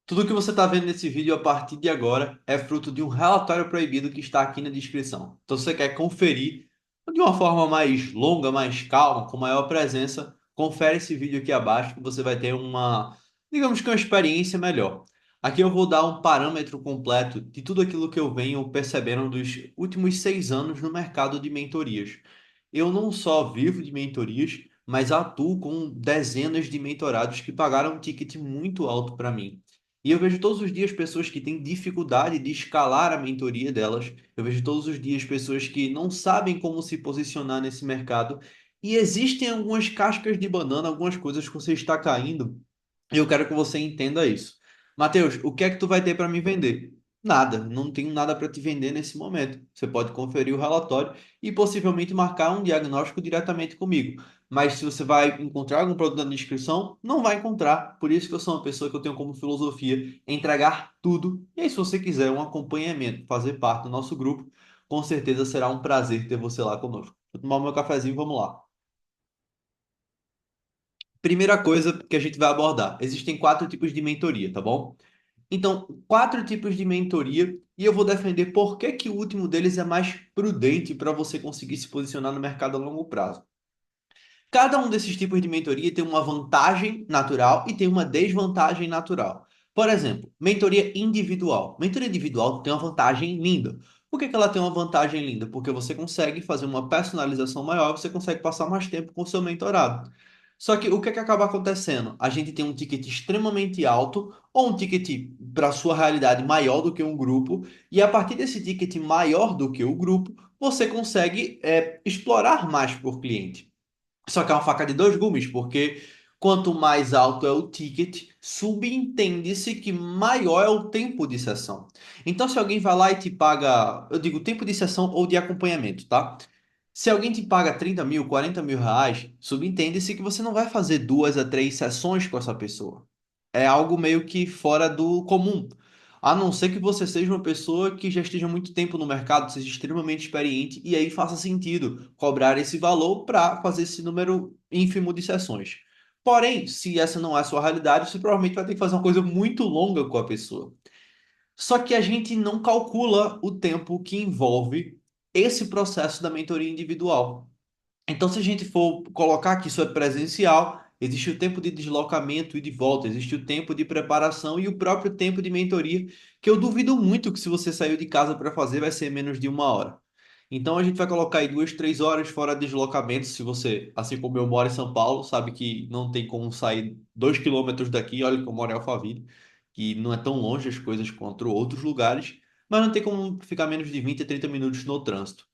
Tudo que você está vendo nesse vídeo a partir de agora é fruto de um relatório proibido que está aqui na descrição. Então, se você quer conferir de uma forma mais longa, mais calma, com maior presença, confere esse vídeo aqui abaixo que você vai ter digamos que uma experiência melhor. Aqui eu vou dar um parâmetro completo de tudo aquilo que eu venho percebendo dos últimos 6 anos no mercado de mentorias. Eu não só vivo de mentorias, mas atuo com dezenas de mentorados que pagaram um ticket muito alto para mim. E eu vejo todos os dias pessoas que têm dificuldade de escalar a mentoria delas. Eu vejo todos os dias pessoas que não sabem como se posicionar nesse mercado. E existem algumas cascas de banana, algumas coisas que você está caindo. E eu quero que você entenda isso. Matheus, o que é que tu vai ter para me vender? Nada, não tenho nada para te vender nesse momento. Você pode conferir o relatório e possivelmente marcar um diagnóstico diretamente comigo. Mas se você vai encontrar algum produto na descrição, não vai encontrar. Por isso que eu sou uma pessoa que eu tenho como filosofia entregar tudo. E aí, se você quiser um acompanhamento, fazer parte do nosso grupo, com certeza será um prazer ter você lá conosco. Vou tomar o meu cafezinho, vamos lá. Primeira coisa que a gente vai abordar: existem 4 tipos de mentoria, tá bom? Então, 4 tipos de mentoria, e eu vou defender por que que o último deles é mais prudente para você conseguir se posicionar no mercado a longo prazo. Cada um desses tipos de mentoria tem uma vantagem natural e tem uma desvantagem natural. Por exemplo, mentoria individual. Mentoria individual tem uma vantagem linda. Por que que ela tem uma vantagem linda? Porque você consegue fazer uma personalização maior, você consegue passar mais tempo com o seu mentorado. Só que o que que acaba acontecendo? A gente tem um ticket extremamente alto ou um ticket para sua realidade maior do que um grupo, e a partir desse ticket maior do que o grupo, você consegue explorar mais por cliente. Só que é uma faca de dois gumes, porque quanto mais alto é o ticket, subentende-se que maior é o tempo de sessão. Então, se alguém vai lá e te paga, eu digo tempo de sessão ou de acompanhamento, tá? Se alguém te paga 30 mil, 40 mil reais, subentende-se que você não vai fazer 2 a 3 sessões com essa pessoa. É algo meio que fora do comum. A não ser que você seja uma pessoa que já esteja muito tempo no mercado, seja extremamente experiente, e aí faça sentido cobrar esse valor para fazer esse número ínfimo de sessões. Porém, se essa não é a sua realidade, você provavelmente vai ter que fazer uma coisa muito longa com a pessoa. Só que a gente não calcula o tempo que envolve esse processo da mentoria individual. Então, se a gente for colocar que isso é presencial, existe o tempo de deslocamento e de volta, existe o tempo de preparação e o próprio tempo de mentoria, que eu duvido muito que se você saiu de casa para fazer, vai ser menos de 1 hora. Então, a gente vai colocar aí 2, 3 horas fora deslocamento. Se você, assim como eu moro em São Paulo, sabe que não tem como sair 2 quilômetros daqui, olha que eu moro em Alphaville, que não é tão longe as coisas quanto outros lugares, mas não tem como ficar menos de 20 a 30 minutos no trânsito.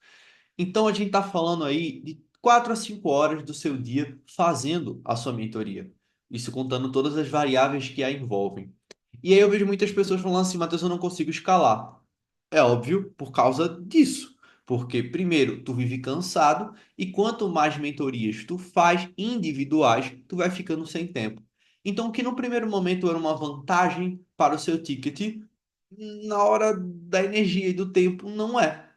Então a gente está falando aí de 4 a 5 horas do seu dia fazendo a sua mentoria. Isso contando todas as variáveis que a envolvem. E aí eu vejo muitas pessoas falando assim, Matheus, eu não consigo escalar. É óbvio por causa disso. Porque, primeiro, tu vive cansado e quanto mais mentorias tu faz individuais, tu vai ficando sem tempo. Então, o que no primeiro momento era uma vantagem para o seu ticket, na hora da energia e do tempo, não é.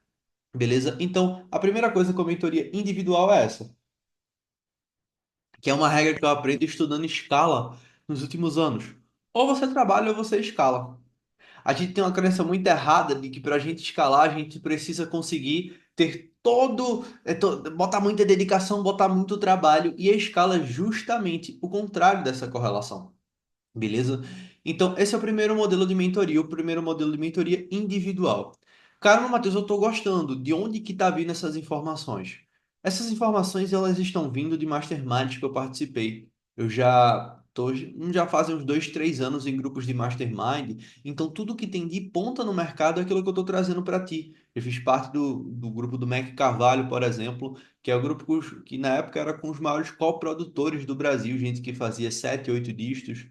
Beleza? Então, a primeira coisa com a mentoria individual é essa, que é uma regra que eu aprendo estudando escala nos últimos anos. Ou você trabalha ou você escala. A gente tem uma crença muito errada de que para a gente escalar, a gente precisa conseguir ter botar muita dedicação, botar muito trabalho, e a escala é justamente o contrário dessa correlação. Beleza? Então, esse é o primeiro modelo de mentoria, o primeiro modelo de mentoria individual. Caramba, Matheus, eu estou gostando. De onde que está vindo essas informações? Essas informações, elas estão vindo de masterminds que eu participei. Eu já fazem uns 2, 3 anos em grupos de mastermind. Então, tudo que tem de ponta no mercado é aquilo que eu estou trazendo para ti. Eu fiz parte do grupo do Mac Carvalho, por exemplo, que é o grupo que na época era com os maiores coprodutores do Brasil, gente que fazia 7, 8 dígitos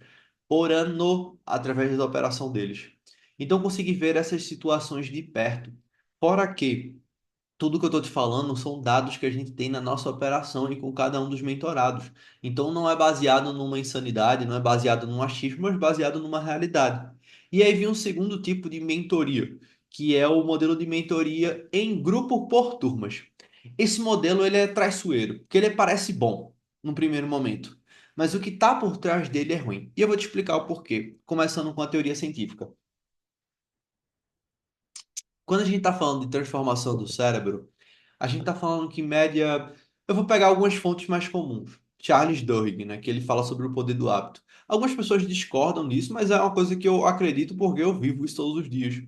por ano através da operação deles. Então, consegui ver essas situações de perto. Fora que tudo que eu estou te falando são dados que a gente tem na nossa operação e com cada um dos mentorados. Então, não é baseado numa insanidade, não é baseado num achismo, mas baseado numa realidade. E aí vem um segundo tipo de mentoria, que é o modelo de mentoria em grupo por turmas. Esse modelo ele é traiçoeiro, porque ele parece bom no primeiro momento. mas o que está por trás dele é ruim. E eu vou te explicar o porquê, começando com a teoria científica. Quando a gente está falando de transformação do cérebro, a gente está falando que, em média, eu vou pegar algumas fontes mais comuns. Charles Duhigg, né, que ele fala sobre o poder do hábito. Algumas pessoas discordam disso, mas é uma coisa que eu acredito porque eu vivo isso todos os dias.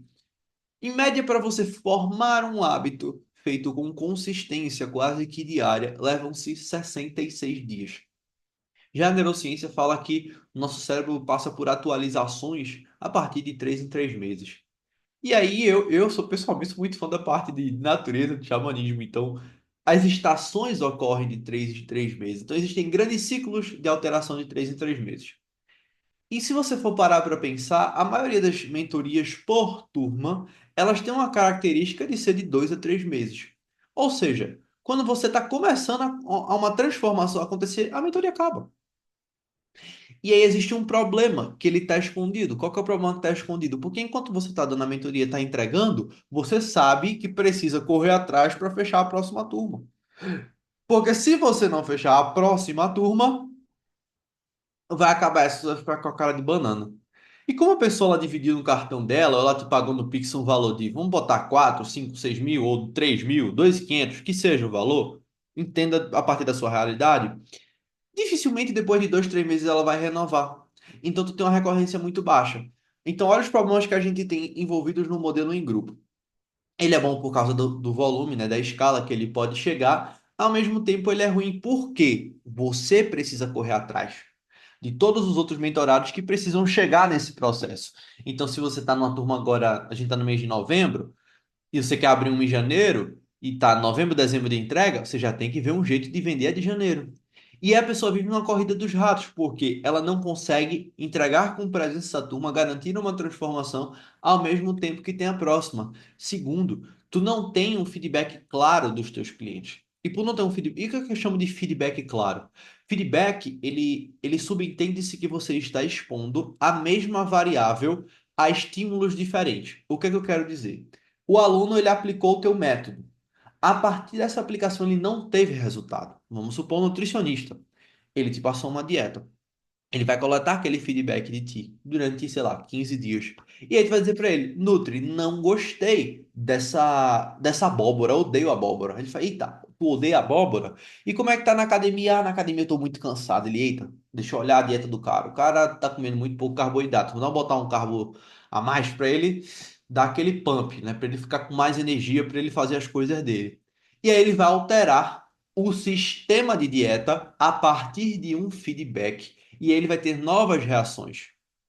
Em média, para você formar um hábito feito com consistência quase que diária, levam-se 66 dias. Já a neurociência fala que o nosso cérebro passa por atualizações a partir de 3 em 3 meses. E aí eu sou pessoalmente muito fã da parte de natureza, de xamanismo. Então, as estações ocorrem de 3 em 3 meses. Então, existem grandes ciclos de alteração de 3 em 3 meses. E se você for parar para pensar, a maioria das mentorias por turma, elas têm uma característica de ser de 2 a 3 meses. Ou seja, quando você está começando a uma transformação acontecer, a mentoria acaba. E aí existe um problema que ele está escondido. Qual que é o problema que está escondido? Porque enquanto você está dando a mentoria, está entregando, você sabe que precisa correr atrás para fechar a próxima turma. Porque se você não fechar a próxima turma, vai acabar essa, você vai ficar com a cara de banana. E como a pessoa ela dividiu no cartão dela, ela te pagou no Pix um valor de, vamos botar 4, 5, 6 mil, ou 3 mil, 2.500, que seja o valor, entenda a partir da sua realidade, dificilmente depois de 2, 3 meses ela vai renovar. Então tu tem uma recorrência muito baixa. Então olha os problemas que a gente tem envolvidos no modelo em grupo. Ele é bom por causa do volume, né, da escala que ele pode chegar. Ao mesmo tempo, ele é ruim porque você precisa correr atrás de todos os outros mentorados que precisam chegar nesse processo. Então, se você está numa turma agora, a gente está no mês de novembro, e você quer abrir um em janeiro, e tá novembro, dezembro de entrega, você já tem que ver um jeito de vender a de janeiro. E aí a pessoa vive numa corrida dos ratos, porque ela não consegue entregar com presença essa turma, garantir uma transformação ao mesmo tempo que tem a próxima. Segundo, tu não tem um feedback claro dos teus clientes. E por não ter um feedback, o que eu chamo de feedback claro? Feedback, ele subentende-se que você está expondo a mesma variável a estímulos diferentes. O que é que eu quero dizer? O aluno ele aplicou o teu método. A partir dessa aplicação ele não teve resultado. Vamos supor um nutricionista. Ele te passou uma dieta. Ele vai coletar aquele feedback de ti durante, sei lá, 15 dias. E aí tu vai dizer para ele, Nutri, não gostei dessa abóbora, odeio abóbora. Ele fala, eita, tu odeia abóbora? E como é que tá na academia? Ah, na academia eu tô muito cansado. Ele, eita, deixa eu olhar a dieta do cara. O cara tá comendo muito pouco carboidrato. Vou não botar um carbo a mais para ele dar aquele pump, né? Para ele ficar com mais energia, para ele fazer as coisas dele. E aí ele vai alterar o sistema de dieta a partir de um feedback e ele vai ter novas reações.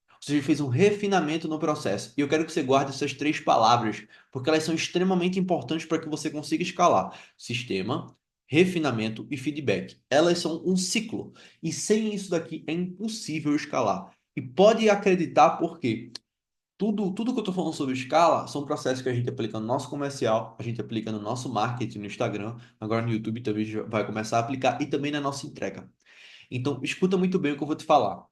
Ou seja, ele fez um refinamento no processo. E eu quero que você guarde essas 3 palavras, porque elas são extremamente importantes para que você consiga escalar: sistema, refinamento e feedback. Elas são um ciclo. E sem isso daqui é impossível escalar. E pode acreditar porque tudo que eu estou falando sobre escala são processos que a gente aplica no nosso comercial, a gente aplica no nosso marketing, no Instagram, agora no YouTube também já vai começar a aplicar e também na nossa entrega. Então, escuta muito bem o que eu vou te falar.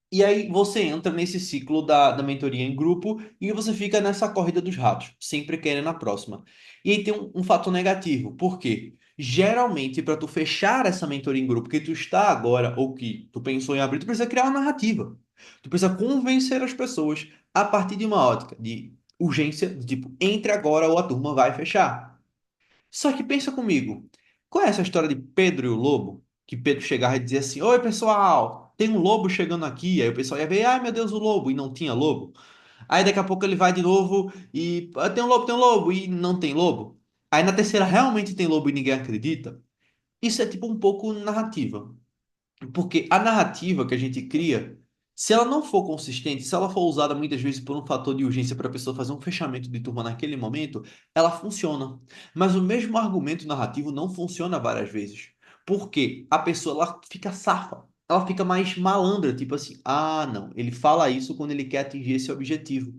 E aí você entra nesse ciclo da mentoria em grupo e você fica nessa corrida dos ratos, sempre querendo a próxima. E aí tem um fator negativo. Por quê? Geralmente, para tu fechar essa mentoria em grupo que tu está agora ou que tu pensou em abrir, tu precisa criar uma narrativa. Tu precisa convencer as pessoas a partir de uma ótica de urgência, de tipo, entre agora ou a turma vai fechar. Só que pensa comigo, qual é essa história de Pedro e o lobo? Que Pedro chegava e dizia assim: Oi, pessoal, tem um lobo chegando aqui. Aí o pessoal ia ver: Ai, meu Deus, o lobo. E não tinha lobo. Aí daqui a pouco ele vai de novo e tem um lobo, e não tem lobo. Aí na terceira realmente tem lobo e ninguém acredita. Isso é tipo um pouco narrativa. Porque a narrativa que a gente cria, se ela não for consistente, se ela for usada muitas vezes por um fator de urgência para a pessoa fazer um fechamento de turma naquele momento, ela funciona. Mas o mesmo argumento narrativo não funciona várias vezes. Porque a pessoa ela fica safa, ela fica mais malandra, tipo assim, ah, não, ele fala isso quando ele quer atingir esse objetivo.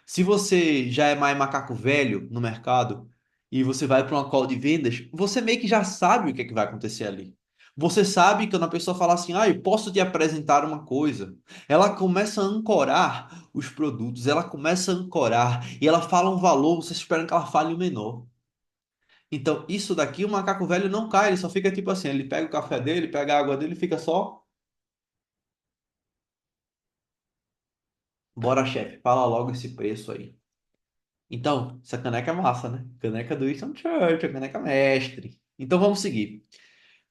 Se você já é mais macaco velho no mercado e você vai para uma call de vendas, você meio que já sabe o que é que vai acontecer ali. Você sabe que quando a pessoa fala assim, ah, eu posso te apresentar uma coisa, ela começa a ancorar os produtos, ela começa a ancorar e ela fala um valor, você espera que ela fale o menor. Então, isso daqui, o macaco velho não cai, ele só fica tipo assim, ele pega o café dele, pega a água dele e fica só. Bora, chefe, fala logo esse preço aí. Então, essa caneca é massa, né? Caneca do Winston Churchill, a caneca mestre. Então vamos seguir.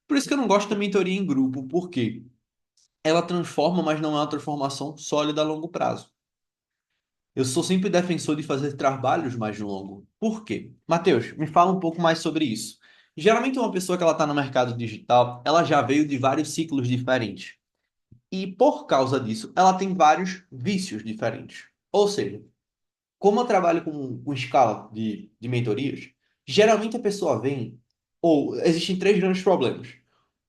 Por isso que eu não gosto da mentoria em grupo, porque ela transforma, mas não é uma transformação sólida a longo prazo. Eu sou sempre defensor de fazer trabalhos mais longos. Por quê? Matheus, me fala um pouco mais sobre isso. Geralmente uma pessoa que ela está no mercado digital, ela já veio de vários ciclos diferentes. E por causa disso, ela tem vários vícios diferentes. Ou seja, como eu trabalho com escala de mentorias, geralmente a pessoa vem, ou existem três grandes problemas.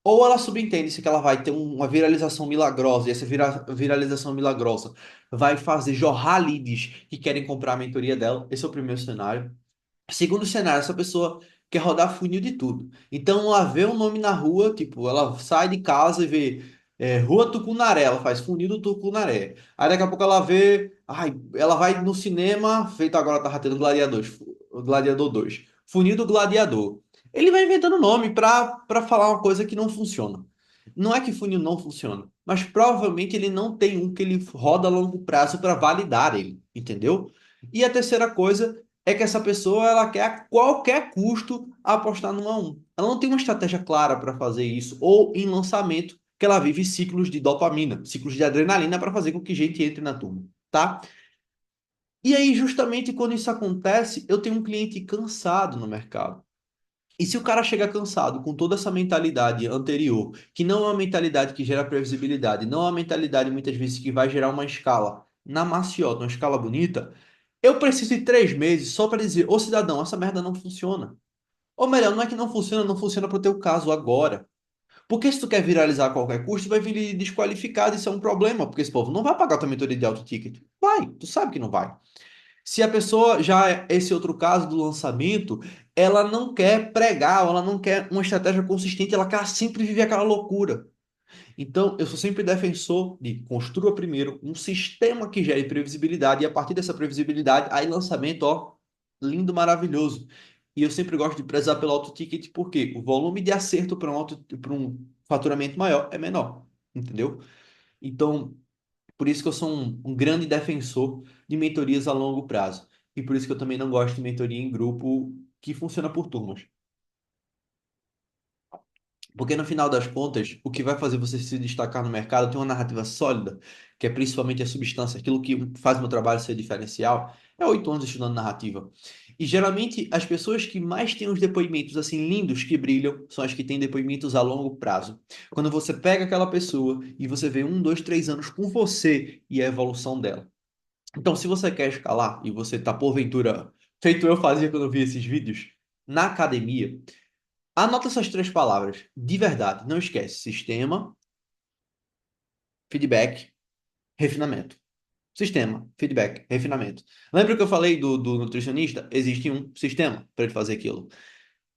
Ou ela subentende-se que ela vai ter uma viralização milagrosa, e essa viralização milagrosa vai fazer jorrar leads que querem comprar a mentoria dela. Esse é o primeiro cenário. Segundo cenário, essa pessoa quer rodar funil de tudo. Então, ela vê um nome na rua, tipo, ela sai de casa e vê Rua Tucunaré, ela faz funil do Tucunaré. Aí daqui a pouco ela vê, ai, ela vai no cinema, feito agora tá tendo Gladiador 2, funil do Gladiador. Ele vai inventando nome para falar uma coisa que não funciona. Não é que funil não funciona, mas provavelmente ele não tem um que ele roda a longo prazo para validar ele, entendeu? E a terceira coisa é que essa pessoa ela quer a qualquer custo apostar no 1-1. Ela não tem uma estratégia clara para fazer isso, ou em lançamento, que ela vive ciclos de dopamina, ciclos de adrenalina para fazer com que gente entre na turma, tá? E aí, justamente quando isso acontece, eu tenho um cliente cansado no mercado. E se o cara chega cansado com toda essa mentalidade anterior, que não é uma mentalidade que gera previsibilidade, não é uma mentalidade muitas vezes que vai gerar uma escala na maciota, uma escala bonita, eu preciso de 3 meses só para dizer, ô cidadão, essa merda não funciona. Ou melhor, não é que não funciona, não funciona para o teu caso agora. Porque se tu quer viralizar a qualquer custo, vai vir desqualificado, isso é um problema, porque esse povo não vai pagar tua mentoria de alto ticket. Vai, tu sabe que não vai. Se a pessoa já é esse outro caso do lançamento, ela não quer pregar, ou ela não quer uma estratégia consistente, ela quer sempre viver aquela loucura. Então, eu sou sempre defensor de construa primeiro um sistema que gere previsibilidade e a partir dessa previsibilidade, aí lançamento, ó, lindo, maravilhoso. E eu sempre gosto de prezar pelo auto ticket porque o volume de acerto para um faturamento maior é menor, entendeu? Então, por isso que eu sou um grande defensor de mentorias a longo prazo. E por isso que eu também não gosto de mentoria em grupo que funciona por turmas. Porque no final das contas, o que vai fazer você se destacar no mercado tem uma narrativa sólida, que é principalmente a substância, aquilo que faz meu trabalho ser diferencial, é 8 anos estudando narrativa. E geralmente as pessoas que mais têm os depoimentos assim lindos que brilham são as que têm depoimentos a longo prazo. Quando você pega aquela pessoa e você vê 1, 2, 3 anos com você e a evolução dela. Então, se você quer escalar e você está porventura, feito eu fazia quando eu vi esses vídeos, na academia, anota essas três palavras, de verdade, não esquece. Sistema, feedback, refinamento. Sistema, feedback, refinamento. Lembra que eu falei do nutricionista? Existe um sistema para ele fazer aquilo.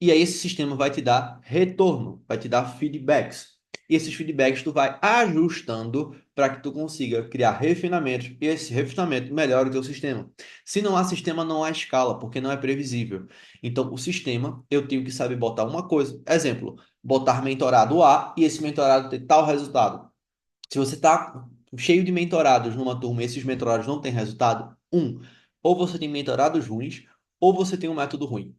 E aí esse sistema vai te dar retorno, vai te dar feedbacks. E esses feedbacks tu vai ajustando para que tu consiga criar refinamentos e esse refinamento melhora o teu sistema. Se não há sistema, não há escala, porque não é previsível. Então, o sistema, eu tenho que saber botar uma coisa. Exemplo, botar mentorado A e esse mentorado ter tal resultado. Se você está cheio de mentorados numa turma e esses mentorados não têm resultado, ou você tem mentorados ruins, ou você tem um método ruim.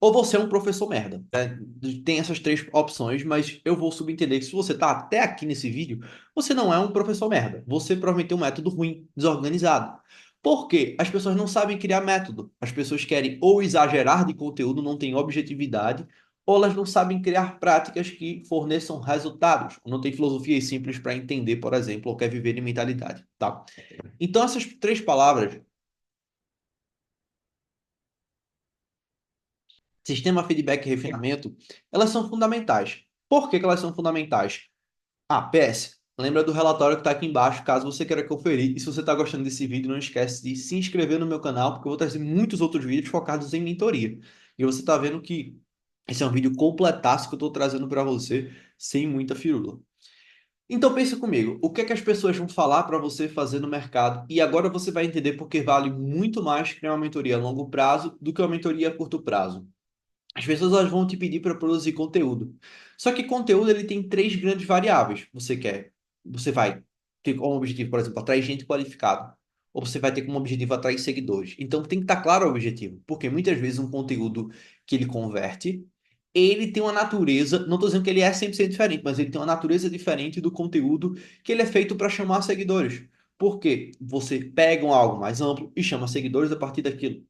Ou você é um professor merda. Né? Tem essas três opções, mas eu vou subentender que se você está até aqui nesse vídeo, você não é um professor merda. Você provavelmente tem um método ruim, desorganizado. Por quê? As pessoas não sabem criar método. As pessoas querem ou exagerar de conteúdo, não têm objetividade, ou elas não sabem criar práticas que forneçam resultados. Não tem filosofias simples para entender, por exemplo, ou quer viver de mentalidade, tá? Então, essas três palavras, sistema, feedback e refinamento, elas são fundamentais. Por que que elas são fundamentais? Ah, PS, lembra do relatório que está aqui embaixo, caso você queira conferir. E se você está gostando desse vídeo, não esquece de se inscrever no meu canal, porque eu vou trazer muitos outros vídeos focados em mentoria. E você está vendo que esse é um vídeo completaço que eu estou trazendo para você, sem muita firula. Então pensa comigo, o que é que as pessoas vão falar para você fazer no mercado? E agora você vai entender porque vale muito mais criar uma mentoria a longo prazo do que uma mentoria a curto prazo. As pessoas elas vão te pedir para produzir conteúdo. Só que conteúdo ele tem três grandes variáveis. Você vai ter como objetivo, por exemplo, atrair gente qualificada. ou você vai ter como objetivo atrair seguidores. Então tem que estar claro o objetivo, porque muitas vezes um conteúdo que ele converte, ele tem uma natureza, não estou dizendo que ele é 100% diferente, mas ele tem uma natureza diferente do conteúdo que ele é feito para chamar seguidores. Porque você pega um algo mais amplo e chama seguidores a partir daquilo,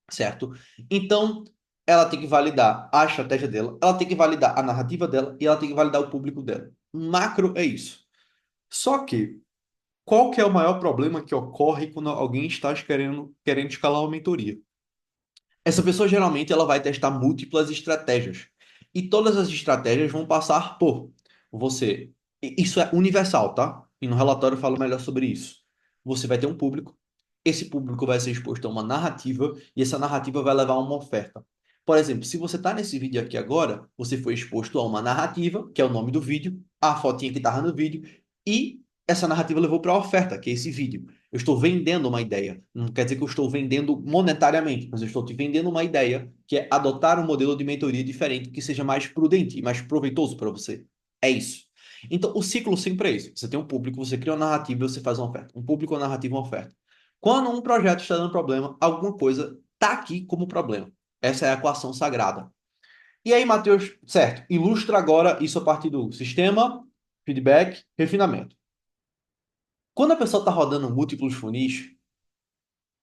certo? Então, ela tem que validar a estratégia dela, ela tem que validar a narrativa dela e ela tem que validar o público dela. Macro é isso. Só que qual que é o maior problema que ocorre quando alguém está querendo escalar uma mentoria? Essa pessoa geralmente ela vai testar múltiplas estratégias. E todas as estratégias vão passar por você. Isso é universal, tá? E no relatório eu falo melhor sobre isso. Você vai ter um público, esse público vai ser exposto a uma narrativa, e essa narrativa vai levar a uma oferta. Por exemplo, se você está nesse vídeo aqui agora, você foi exposto a uma narrativa, que é o nome do vídeo, a fotinha que estava no vídeo, e essa narrativa levou para a oferta, que é esse vídeo. Eu estou vendendo uma ideia. Não quer dizer que eu estou vendendo monetariamente, mas eu estou te vendendo uma ideia que é adotar um modelo de mentoria diferente que seja mais prudente e mais proveitoso para você. É isso. Então, o ciclo sempre é isso. Você tem um público, você cria uma narrativa e você faz uma oferta. Um público, uma narrativa, uma oferta. Quando um projeto está dando problema, alguma coisa está aqui como problema. Essa é a equação sagrada. E aí, Matheus, certo, ilustra agora isso a partir do sistema, feedback, refinamento. Quando a pessoa está rodando múltiplos funis,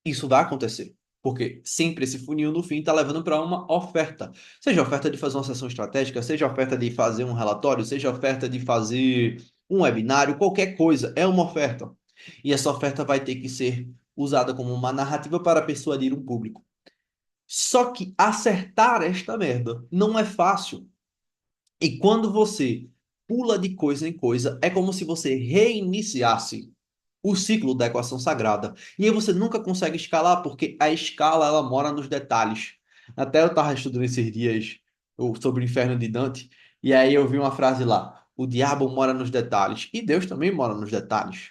isso vai acontecer. Porque sempre esse funil no fim está levando para uma oferta. Seja a oferta de fazer uma sessão estratégica, seja a oferta de fazer um relatório, seja a oferta de fazer um webinário, qualquer coisa, é uma oferta. E essa oferta vai ter que ser usada como uma narrativa para persuadir um público. Só que acertar esta merda não é fácil. E quando você pula de coisa em coisa, é como se você reiniciasse o ciclo da equação sagrada. E aí você nunca consegue escalar, porque a escala ela mora nos detalhes. Até eu estava estudando esses dias sobre o inferno de Dante, e aí eu vi uma frase lá: o diabo mora nos detalhes, e Deus também mora nos detalhes.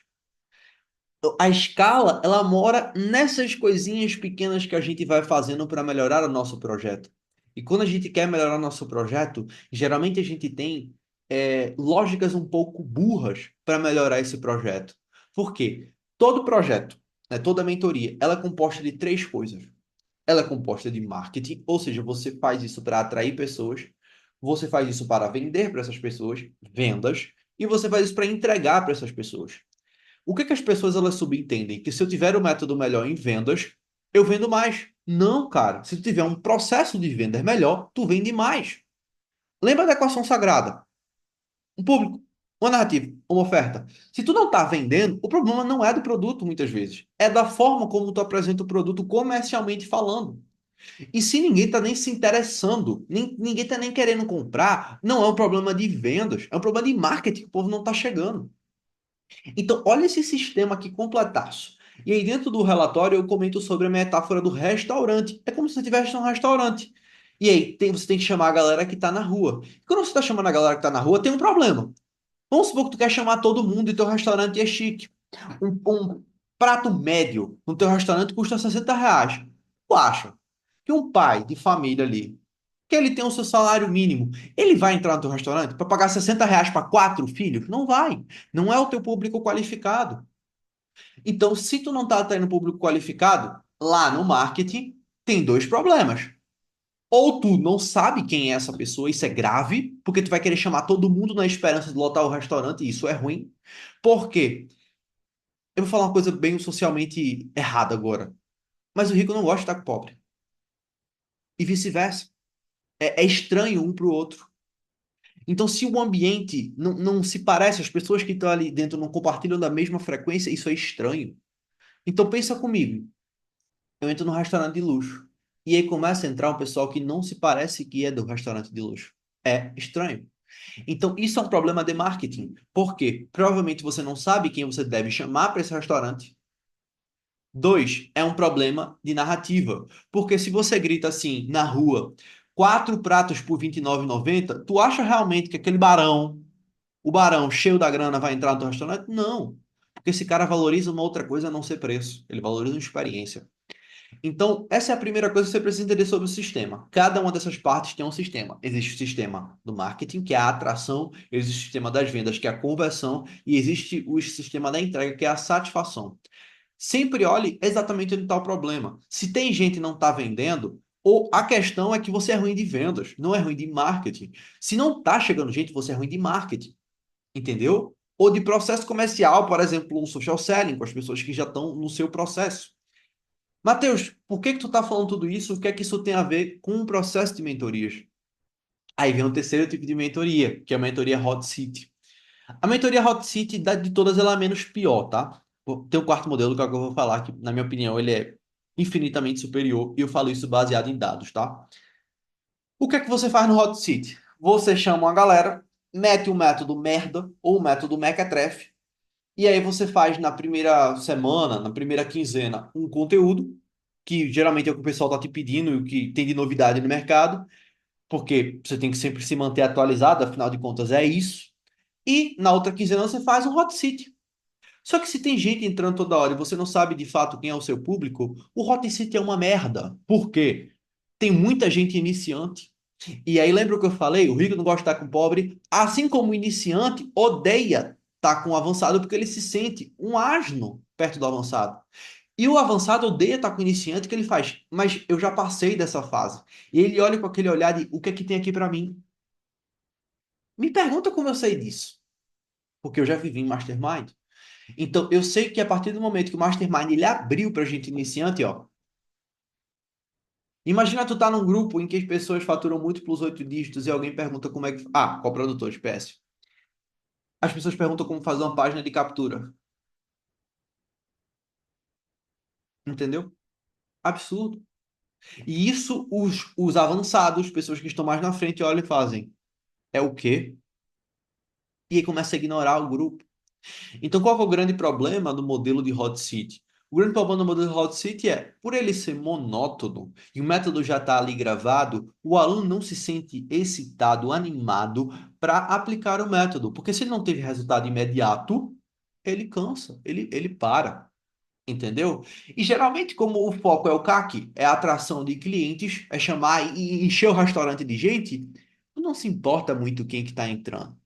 A escala, ela mora nessas coisinhas pequenas que a gente vai fazendo para melhorar o nosso projeto. E quando a gente quer melhorar o nosso projeto, geralmente a gente tem lógicas um pouco burras para melhorar esse projeto. Por quê? Todo projeto, né, toda mentoria, ela é composta de três coisas. Ela é composta de marketing, ou seja, você faz isso para atrair pessoas, você faz isso para vender para essas pessoas, vendas, e você faz isso para entregar para essas pessoas. O que que as pessoas elas subentendem? Que se eu tiver um método melhor em vendas, eu vendo mais. Não, cara. Se tu tiver um processo de venda melhor, tu vende mais. Lembra da equação sagrada? Um público, uma narrativa, uma oferta. Se tu não está vendendo, o problema não é do produto, muitas vezes. É da forma como tu apresenta o produto comercialmente falando. E se ninguém está nem se interessando, ninguém está nem querendo comprar, não é um problema de vendas, é um problema de marketing que o povo não está chegando. Então, olha esse sistema aqui completaço. E aí, dentro do relatório, eu comento sobre a metáfora do restaurante. É como se você estivesse num restaurante. E aí, você tem que chamar a galera que está na rua. E quando você está chamando a galera que está na rua, tem um problema. Vamos supor que tu quer chamar todo mundo e teu restaurante é chique. Um prato médio no teu restaurante custa R$ 60. Tu acha que um pai de família ali, que ele tem o seu salário mínimo, ele vai entrar no teu restaurante para pagar R$ 60 para quatro filhos? Não vai. Não é o teu público qualificado. Então, se tu não está atraindo público qualificado, lá no marketing tem dois problemas. Ou tu não sabe quem é essa pessoa, isso é grave, porque tu vai querer chamar todo mundo na esperança de lotar o restaurante, e isso é ruim. Por quê? Eu vou falar uma coisa bem socialmente errada agora. Mas o rico não gosta de estar com o pobre. E vice-versa. É estranho um para o outro. Então, se o ambiente não se parece, as pessoas que estão ali dentro não compartilham da mesma frequência, isso é estranho. Então, pensa comigo. Eu entro num restaurante de luxo. E aí começa a entrar um pessoal que não se parece que é do restaurante de luxo. É estranho. Então, isso é um problema de marketing. Por quê? Provavelmente você não sabe quem você deve chamar para esse restaurante. Dois, é um problema de narrativa. Porque se você grita assim na rua, quatro pratos por R$ 29,90, tu acha realmente que aquele barão, o barão cheio da grana, vai entrar no teu restaurante? Não. Porque esse cara valoriza uma outra coisa a não ser preço. Ele valoriza uma experiência. Então, essa é a primeira coisa que você precisa entender sobre o sistema. Cada uma dessas partes tem um sistema. Existe o sistema do marketing, que é a atração, existe o sistema das vendas, que é a conversão, e existe o sistema da entrega, que é a satisfação. Sempre olhe exatamente onde está o problema. Se tem gente que não está vendendo, ou a questão é que você é ruim de vendas, não é ruim de marketing. Se não está chegando gente, você é ruim de marketing, entendeu? Ou de processo comercial, por exemplo, um social selling, com as pessoas que já estão no seu processo. Matheus, por que que tu está falando tudo isso? O que é que isso tem a ver com o processo de mentorias? Aí vem o terceiro tipo de mentoria, que é a mentoria Hot Seat. A mentoria Hot Seat, de todas, ela é a menos pior, tá? Tem o quarto modelo, que é o que eu vou falar, que, na minha opinião, ele é infinitamente superior, e eu falo isso baseado em dados, tá? O que é que você faz no Hot Seat? Você chama uma galera, mete o método merda, ou o método mequetrefe, e aí você faz na primeira semana, na primeira quinzena, um conteúdo, que geralmente é o que o pessoal está te pedindo e o que tem de novidade no mercado, porque você tem que sempre se manter atualizado, afinal de contas é isso. E na outra quinzena você faz um hot seat. Só que se tem gente entrando toda hora e você não sabe de fato quem é o seu público, o hot seat é uma merda. Por quê? Tem muita gente iniciante. E aí lembra o que eu falei? O rico não gosta de estar com o pobre, assim como o iniciante odeia estar com o avançado porque ele se sente um asno perto do avançado. E o avançado odeia estar com o iniciante, que ele faz, mas eu já passei dessa fase. E ele olha com aquele olhar de o que é que tem aqui para mim? Me pergunta como eu sei disso, porque eu já vivi em mastermind. Então, eu sei que a partir do momento que o Mastermind ele abriu para gente iniciante, ó. Imagina tu tá num grupo em que as pessoas faturam múltiplos 8 dígitos e alguém pergunta como é que. Ah, qual produtor de PS? As pessoas perguntam como fazer uma página de captura. Entendeu? Absurdo. E isso os avançados, pessoas que estão mais na frente, olham e fazem. É o quê? E aí começa a ignorar o grupo. Então, qual que é o grande problema do modelo de hot seat? O grande problema do modelo de hot seat é, por ele ser monótono e o método já está ali gravado, o aluno não se sente excitado, animado para aplicar o método, porque se ele não teve resultado imediato, ele cansa, ele para, entendeu? E geralmente, como o foco é o CAC, é a atração de clientes, é chamar e encher o restaurante de gente, não se importa muito quem que está entrando.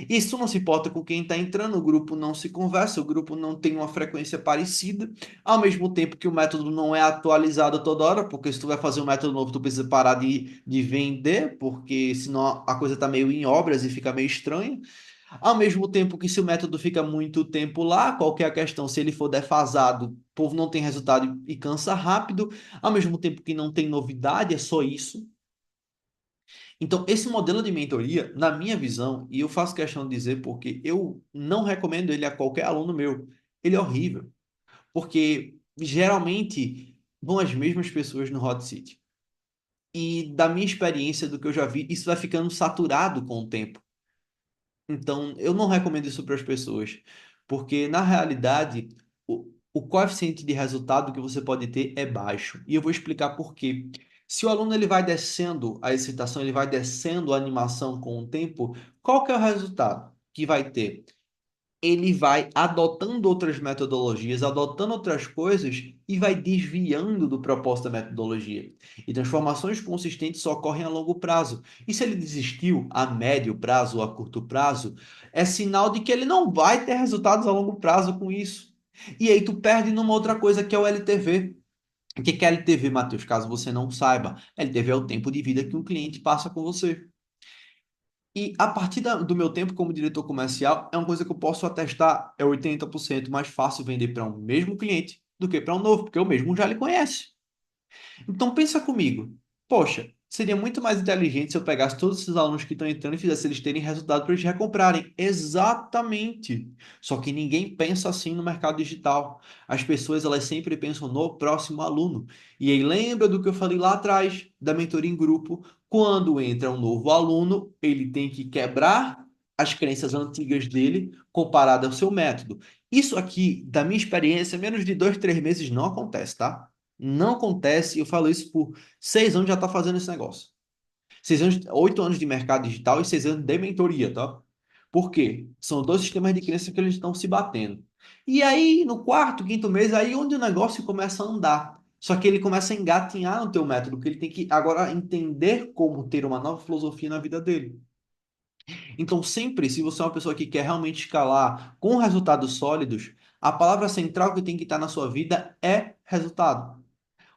Isso não se importa com quem está entrando, o grupo não se conversa, o grupo não tem uma frequência parecida, ao mesmo tempo que o método não é atualizado toda hora, porque se tu vai fazer um método novo, tu precisa parar de vender, porque senão a coisa está meio em obras e fica meio estranha. Ao mesmo tempo que se o método fica muito tempo lá, qual que é a questão? Se ele for defasado, o povo não tem resultado e cansa rápido, ao mesmo tempo que não tem novidade, é só isso. Então, esse modelo de mentoria, na minha visão, e eu faço questão de dizer porque eu não recomendo ele a qualquer aluno meu, ele é horrível. Porque geralmente vão as mesmas pessoas no hot seat. E da minha experiência, do que eu já vi, isso vai ficando saturado com o tempo. Então, eu não recomendo isso para as pessoas, porque na realidade o coeficiente de resultado que você pode ter é baixo. E eu vou explicar por quê. Se o aluno ele vai descendo a excitação, ele vai descendo a animação com o tempo, qual que é o resultado que vai ter? Ele vai adotando outras metodologias, adotando outras coisas e vai desviando do propósito da metodologia. E transformações consistentes só ocorrem a longo prazo. E se ele desistiu a médio prazo ou a curto prazo, é sinal de que ele não vai ter resultados a longo prazo com isso. E aí tu perde numa outra coisa que é o LTV. O que é LTV, Matheus? Caso você não saiba, LTV é o tempo de vida que um cliente passa com você. E a partir do meu tempo como diretor comercial, é uma coisa que eu posso atestar, é 80% mais fácil vender para um mesmo cliente do que para um novo, porque o mesmo já lhe conhece. Então pensa comigo. Poxa, seria muito mais inteligente se eu pegasse todos esses alunos que estão entrando e fizesse eles terem resultado para eles recomprarem. Exatamente. Só que ninguém pensa assim no mercado digital. As pessoas elas sempre pensam no próximo aluno. E aí lembra do que eu falei lá atrás da mentoria em grupo? Quando entra um novo aluno, ele tem que quebrar as crenças antigas dele comparado ao seu método. Isso aqui, da minha experiência, menos de 2, 3 meses não acontece, tá? Não acontece, eu falo isso por 6 anos já tá fazendo esse negócio. 6 anos, 8 anos de mercado digital e 6 anos de mentoria, tá? Por quê? São dois sistemas de crença que eles estão se batendo. E aí, no quarto, quinto mês, aí onde o negócio começa a andar. Só que ele começa a engatinhar no teu método, que ele tem que agora entender como ter uma nova filosofia na vida dele. Então, sempre, se você é uma pessoa que quer realmente escalar com resultados sólidos, A palavra central que tem que estar na sua vida é resultado.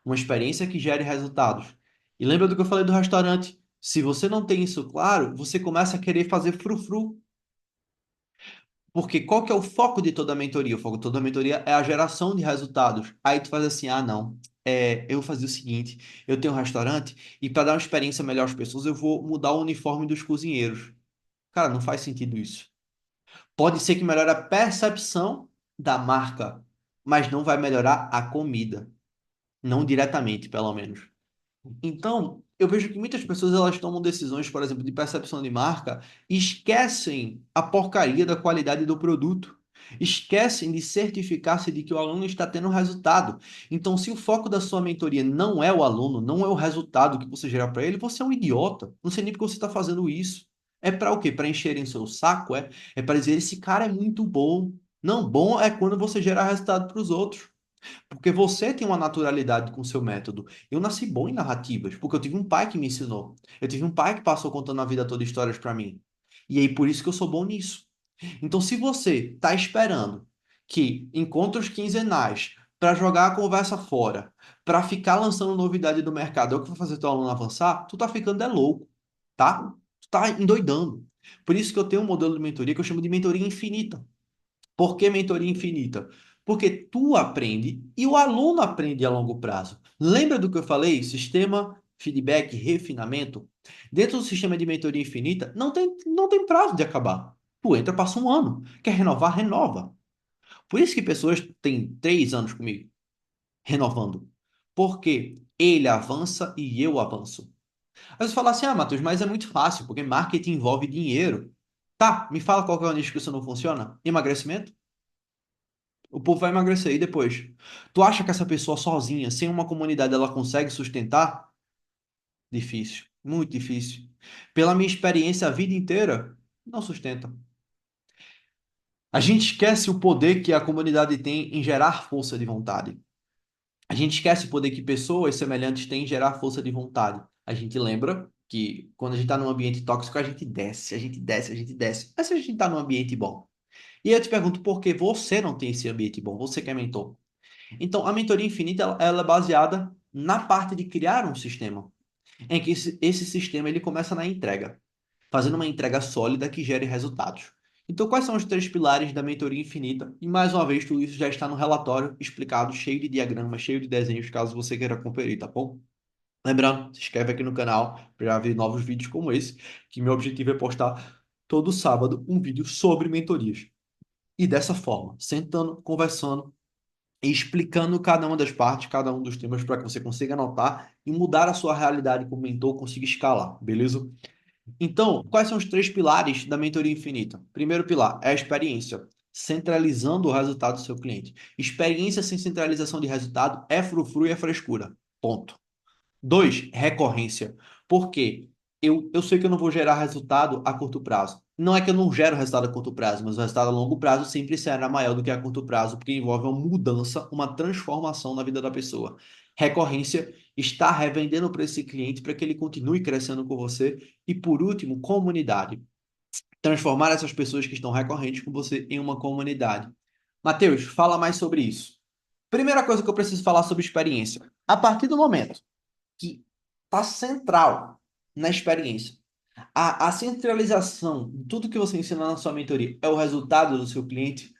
Uma experiência que gere resultados. E lembra do que eu falei do restaurante? Se você não tem isso claro, você começa a querer fazer frufru. Porque qual que é o foco de toda a mentoria? O foco de toda a mentoria é a geração de resultados. Aí tu faz assim, ah, não, eu vou fazer o seguinte, eu tenho um restaurante e para dar uma experiência melhor às pessoas, eu vou mudar o uniforme dos cozinheiros. Cara, não faz sentido isso. Pode ser que melhore a percepção da marca, mas não vai melhorar a comida. Não diretamente, pelo menos. Então, eu vejo que muitas pessoas elas tomam decisões, por exemplo, de percepção de marca e esquecem a porcaria da qualidade do produto. Esquecem de certificar-se de que o aluno está tendo resultado. Então, se o foco da sua mentoria não é o aluno, não é o resultado que você gera para ele, você é um idiota. Não sei nem porque você está fazendo isso. É para o quê? Para encherem seu saco? É para dizer, esse cara é muito bom. Não, bom é quando você gera resultado para os outros. Porque você tem uma naturalidade com o seu método. Eu nasci bom em narrativas, porque eu tive um pai que me ensinou. Eu tive um pai que passou contando a vida toda histórias para mim. E aí por isso que eu sou bom nisso. Então, se você está esperando que encontros quinzenais para jogar a conversa fora, para ficar lançando novidade do mercado, é o que vai fazer teu aluno avançar, tu tá ficando louco, tá? Tu tá endoidando. Por isso que eu tenho um modelo de mentoria que eu chamo de mentoria infinita. Por que mentoria infinita? Porque tu aprende e o aluno aprende a longo prazo. Lembra do que eu falei? Sistema, feedback, refinamento. Dentro do sistema de mentoria infinita, não tem prazo de acabar. Tu entra, passa um ano. Quer renovar? Renova. Por isso que pessoas têm 3 anos comigo, renovando. Porque ele avança e eu avanço. Aí você fala assim, ah, Matheus, mas é muito fácil, porque marketing envolve dinheiro. Tá, me fala qual que é o nicho que isso não funciona? Emagrecimento? O povo vai emagrecer e depois. Tu acha que essa pessoa sozinha, sem uma comunidade, ela consegue sustentar? Difícil, muito difícil. Pela minha experiência a vida inteira, não sustenta. A gente esquece o poder que a comunidade tem em gerar força de vontade. A gente esquece o poder que pessoas semelhantes têm em gerar força de vontade. A gente lembra que quando a gente está num ambiente tóxico, a gente desce, a gente desce, a gente desce. Mas se a gente está num ambiente bom? E aí eu te pergunto, por que você não tem esse ambiente bom? Você que é mentor. Então, a mentoria infinita ela é baseada na parte de criar um sistema, em que esse sistema ele começa na entrega, fazendo uma entrega sólida que gere resultados. Então, quais são os 3 pilares da mentoria infinita? E mais uma vez, tudo isso já está no relatório explicado, cheio de diagramas, cheio de desenhos, caso você queira conferir, tá bom? Lembrando, se inscreve aqui no canal para ver novos vídeos como esse, que meu objetivo é postar todo sábado um vídeo sobre mentorias. E dessa forma, sentando, conversando, e explicando cada uma das partes, cada um dos temas, para que você consiga anotar e mudar a sua realidade como mentor, consiga escalar, beleza? Então, quais são os 3 pilares da mentoria infinita? Primeiro pilar é a experiência, centralizando o resultado do seu cliente. Experiência sem centralização de resultado é frufru e é frescura. Ponto. 2, recorrência. Por quê? Eu sei que eu não vou gerar resultado a curto prazo. Não é que eu não gero resultado a curto prazo, mas o resultado a longo prazo sempre será maior do que a curto prazo, porque envolve uma mudança, uma transformação na vida da pessoa. Recorrência, está revendendo para esse cliente para que ele continue crescendo com você. E por último, comunidade. Transformar essas pessoas que estão recorrentes com você em uma comunidade. Matheus, fala mais sobre isso. Primeira coisa que eu preciso falar sobre experiência. A partir do momento que está central na experiência. A centralização de tudo que você ensina na sua mentoria é o resultado do seu cliente.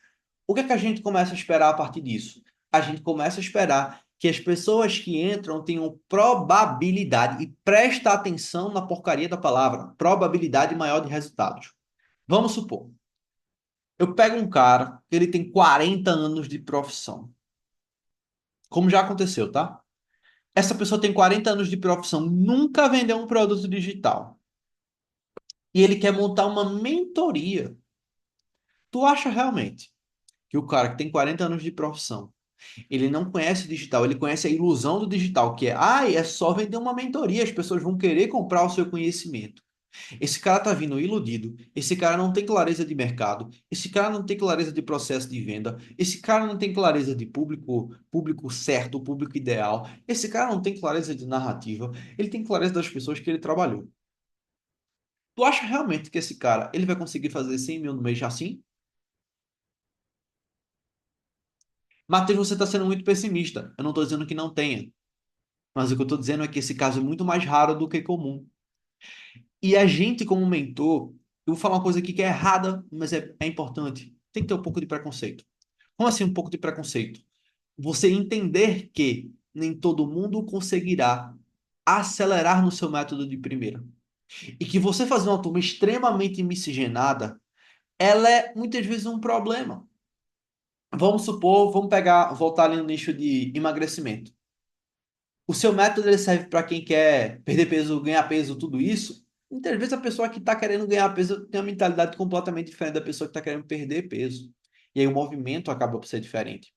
O que é que a gente começa a esperar a partir disso? A gente começa a esperar que as pessoas que entram tenham probabilidade, e presta atenção na porcaria da palavra, probabilidade maior de resultados. Vamos supor, eu pego um cara, ele tem 40 anos de profissão, como já aconteceu, tá? Essa pessoa tem 40 anos de profissão, nunca vendeu um produto digital. E ele quer montar uma mentoria. Tu acha realmente que o cara que tem 40 anos de profissão, ele não conhece digital, ele conhece a ilusão do digital, que é só vender uma mentoria, as pessoas vão querer comprar o seu conhecimento. Esse cara tá vindo iludido, esse cara não tem clareza de mercado, esse cara não tem clareza de processo de venda, esse cara não tem clareza de público certo, público ideal, esse cara não tem clareza de narrativa, ele tem clareza das pessoas que ele trabalhou. Tu acha realmente que esse cara ele vai conseguir fazer 100 mil no mês assim? Matheus, você está sendo muito pessimista. Eu não estou dizendo que não tenha, mas o que eu estou dizendo é que esse caso é muito mais raro do que comum. E a gente, como mentor, eu vou falar uma coisa aqui que é errada, mas é importante. Tem que ter um pouco de preconceito. Como assim um pouco de preconceito? Você entender que nem todo mundo conseguirá acelerar no seu método de primeira. E que você fazer uma turma extremamente miscigenada, ela é muitas vezes um problema. Vamos supor, vamos pegar, voltar ali no nicho de emagrecimento. O seu método ele serve para quem quer perder peso, ganhar peso, tudo isso. Muitas vezes a pessoa que está querendo ganhar peso tem uma mentalidade completamente diferente da pessoa que está querendo perder peso. E aí o movimento acaba por ser diferente.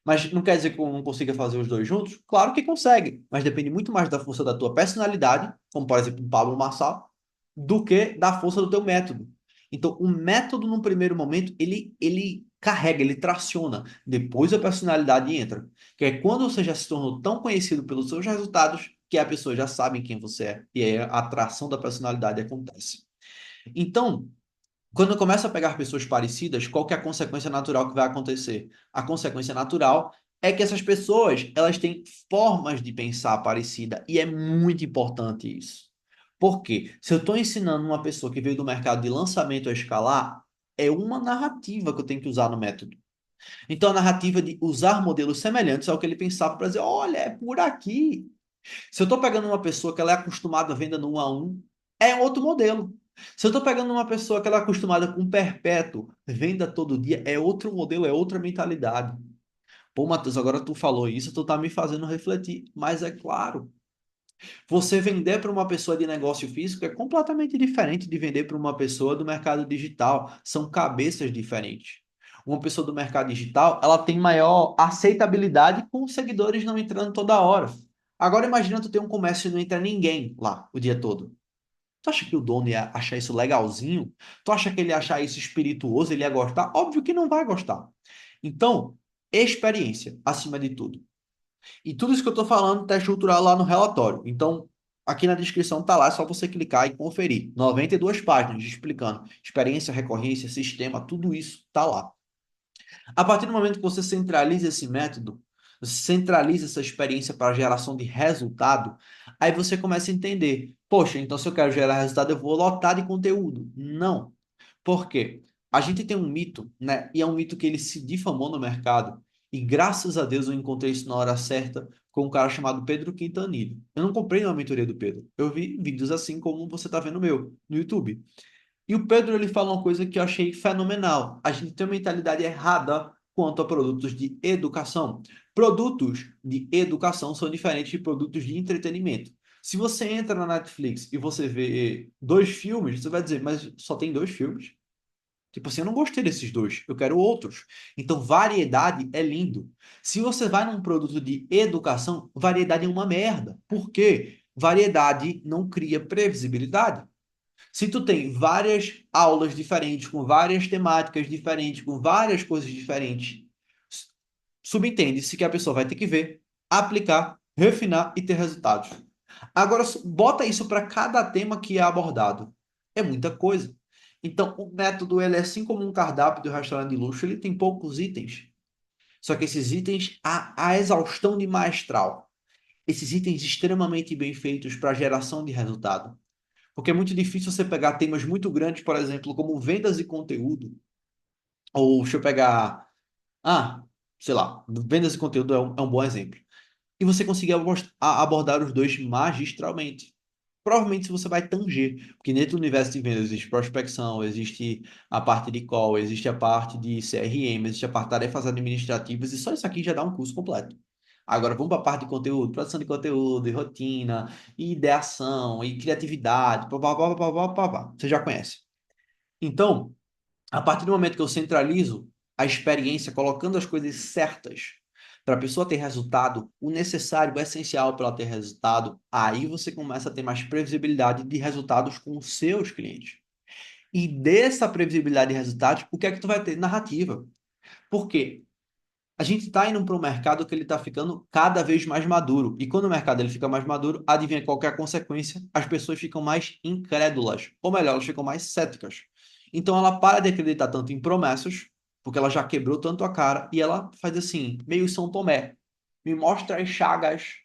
Mas não quer dizer que eu não consiga fazer os dois juntos? Claro que consegue, mas depende muito mais da força da tua personalidade, como por exemplo o Pablo Marçal, do que da força do teu método. Então, o método, no primeiro momento, ele carrega, ele traciona. Depois a personalidade entra. Que é quando você já se tornou tão conhecido pelos seus resultados que a pessoa já sabe quem você é. E aí a atração da personalidade acontece. Então, quando eu começo a pegar pessoas parecidas, qual que é a consequência natural que vai acontecer? A consequência natural é que essas pessoas, elas têm formas de pensar parecida e é muito importante isso. Por quê? Se eu estou ensinando uma pessoa que veio do mercado de lançamento a escalar, é uma narrativa que eu tenho que usar no método. Então, a narrativa de usar modelos semelhantes ao que ele pensava para dizer, olha, é por aqui. Se eu estou pegando uma pessoa que ela é acostumada à venda no 1 a 1, é outro modelo. Se eu estou pegando uma pessoa que ela é acostumada com perpétuo, venda todo dia, é outro modelo, é outra mentalidade. Pô, Matheus, agora tu falou isso, tu tá me fazendo refletir. Mas é claro, você vender para uma pessoa de negócio físico é completamente diferente de vender para uma pessoa do mercado digital. São cabeças diferentes. Uma pessoa do mercado digital, ela tem maior aceitabilidade com os seguidores não entrando toda hora. Agora imagina tu ter um comércio e não entra ninguém lá o dia todo. Tu acha que o dono ia achar isso legalzinho? Tu acha que ele ia achar isso espirituoso? Ele ia gostar? Óbvio que não vai gostar. Então, experiência, acima de tudo. E tudo isso que eu estou falando está estruturado lá no relatório. Então, aqui na descrição tá lá, é só você clicar e conferir. 92 páginas explicando experiência, recorrência, sistema, tudo isso tá lá. A partir do momento que você centraliza esse método, você centraliza essa experiência para geração de resultado, aí você começa a entender, poxa, então se eu quero gerar resultado, eu vou lotar de conteúdo. Não. Por quê? A gente tem um mito, né? E é um mito que ele se difamou no mercado. E graças a Deus eu encontrei isso na hora certa com um cara chamado Pedro Quintanilha. Eu não comprei uma mentoria do Pedro. Eu vi vídeos assim como você está vendo o meu no YouTube. E o Pedro ele fala uma coisa que eu achei fenomenal. A gente tem uma mentalidade errada quanto a produtos de educação. Produtos de educação são diferentes de produtos de entretenimento. Se você entra na Netflix e você vê dois filmes, você vai dizer, mas só tem dois filmes? Tipo assim, eu não gostei desses dois, eu quero outros. Então, variedade é lindo. Se você vai num produto de educação, variedade é uma merda. Por quê? Variedade não cria previsibilidade. Se tu tem várias aulas diferentes, com várias temáticas diferentes, com várias coisas diferentes, subentende-se que a pessoa vai ter que ver, aplicar, refinar e ter resultados. Agora, bota isso para cada tema que é abordado. É muita coisa. Então, o método, ele é assim como um cardápio de um restaurante de luxo, ele tem poucos itens. Só que esses itens, a exaustão de maestral. Esses itens extremamente bem feitos para geração de resultado. Porque é muito difícil você pegar temas muito grandes, por exemplo, como vendas e conteúdo. Ou deixa eu pegar. Ah, sei lá, vendas e conteúdo é um bom exemplo. E você conseguir abordar os dois magistralmente. Provavelmente você vai tanger, porque dentro do universo de vendas existe prospecção, existe a parte de call, existe a parte de CRM, existe a parte de tarefas administrativas, e só isso aqui já dá um curso completo. Agora vamos para a parte de conteúdo, produção de conteúdo, e rotina, e ideação, e criatividade, papapá, papapá, papapá. Você já conhece. Então, a partir do momento que eu centralizo a experiência, colocando as coisas certas para a pessoa ter resultado, o necessário, o essencial para ela ter resultado, aí você começa a ter mais previsibilidade de resultados com os seus clientes. E dessa previsibilidade de resultados, o que é que tu vai ter? Narrativa. Por quê? A gente está indo para um mercado que ele está ficando cada vez mais maduro. E quando o mercado ele fica mais maduro, adivinha qual que é a consequência? As pessoas ficam mais incrédulas. Ou melhor, elas ficam mais céticas. Então ela para de acreditar tanto em promessas porque ela já quebrou tanto a cara e ela faz assim, meio São Tomé. Me mostra as chagas,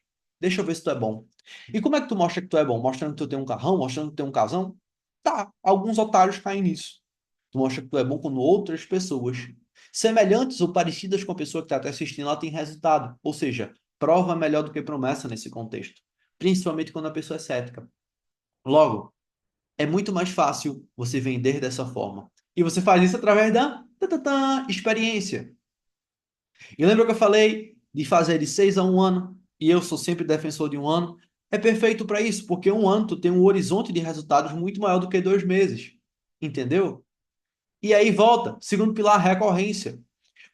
deixa eu ver se tu é bom. E como é que tu mostra que tu é bom? Mostrando que tu tem um carrão, mostrando que tu tem um casão? Tá, alguns otários caem nisso. Tu mostra que tu é bom quando outras pessoas, semelhantes ou parecidas com a pessoa que está te assistindo, ela tem resultado. Ou seja, prova melhor do que promessa nesse contexto. Principalmente quando a pessoa é cética. Logo, é muito mais fácil você vender dessa forma. E você faz isso através da experiência. E lembra que eu falei de fazer de 6 a 1 ano? E eu sou sempre defensor de 1 ano. É perfeito para isso, porque 1 ano tu tem um horizonte de resultados muito maior do que 2 meses. Entendeu? E aí volta, segundo pilar, recorrência.